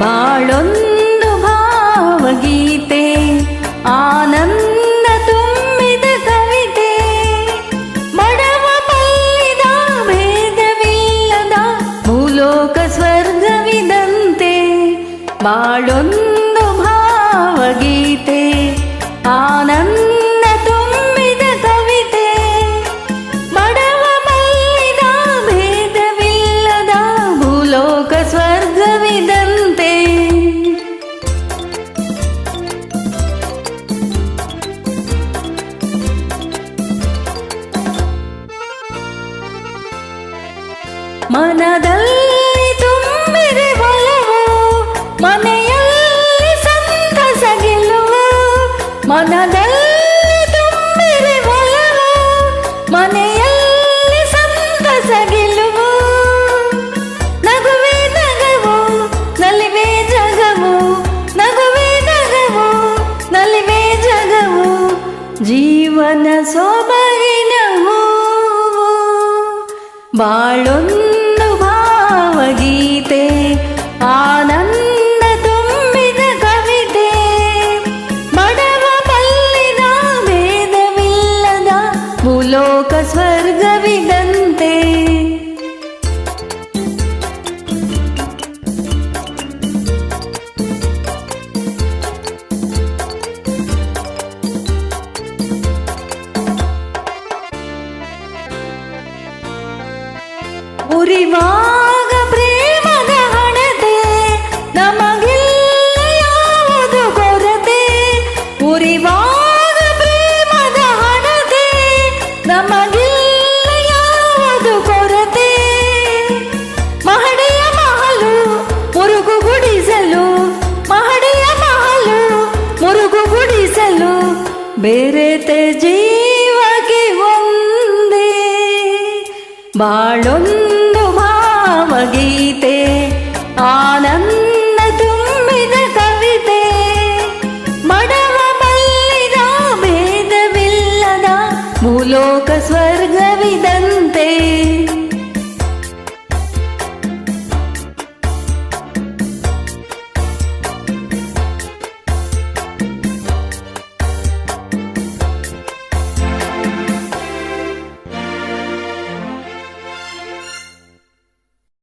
ಬಾಳೊಂದು ಭಾವಗೀತೆ ಆನಂದ ತುಂಬಿದ ಕವಿತೆ ಬಡವ ಬಲ್ಲಿದ ಭೇದವಿಲ್ಲದ ಭೂಲೋಕ ಸ್ವರ್ಗವಿದಂತೆ ಬಾಳೊಂದು ಭಾವಗೀತೆ ಆನಂದ ತುಂಬಿದ ಕವಿತೆ ಬಡವ ಬಲ್ಲಿದ ಭೇದವಿಲ್ಲದ ಭೂಲೋಕ ಸ್ವರ್ಗವಿದಂತೆ ಮನದಲ್ಲಿ ತುಂಬಿದೆ ಒಲವು ಮನೆಯಲ್ಲಿ ಸಂತಸ ಗೆಲುವು ಮನದಲ್ಲಿ ತುಂಬಿದೆ ಒಲವು ಮನೆಯಲ್ಲಿ ಸಂತಸ ಗೆಲುವು ನಗುವೆ ನಗವು ನಲಿವೆ ಜಗವು ನಗುವೆ ನಗವು ನಲಿವೆ ಜಗವು ಜೀವನ ಸೊಬಗಿನ ಹೂವು ಬಾಳೊಂದು ಭಾವಗೀತೆ ಆನಂದ ತುಂಬಿದ ಕವಿತೆ ಬಡವ ಬಲ್ಲಿದ ಭೇದವಿಲ್ಲದ ಭೂಲೋಕ ಸ್ವರ್ಗವಿದಂತೆ ಉರಿವಾಗ ಪ್ರೇಮದ ಹಣತೆ ನಮಗಿಲ್ಲ ಯಾವುದು ಕೊರತೆ ಉರಿವಾಗ ಪ್ರೇಮದ ಹಣತೆ ನಮಗಿಲ್ಲ ಯಾವುದು ಕೊರತೆ ಮಹಡಿಯ ಮಹಲು ಮುರುಗು ಗುಡಿಸಲು ಮಹಡಿಯ ಮಹಲು ಮುರುಗು ಗುಡಿಸಲು ಬೇರೆತೆ ಜೀವಕ್ಕೆ ಒಂದೇ ಬಾಳೊಂದು ಭಾವಗೀತೆ ಆನಂದ ತುಂಬಿದ ಕವಿತೆ ಬಡವ ಬಲ್ಲಿದ ಭೇದವಿಲ್ಲದ ಭೂಲೋಕ ಸ್ವರ್ಗವಿದ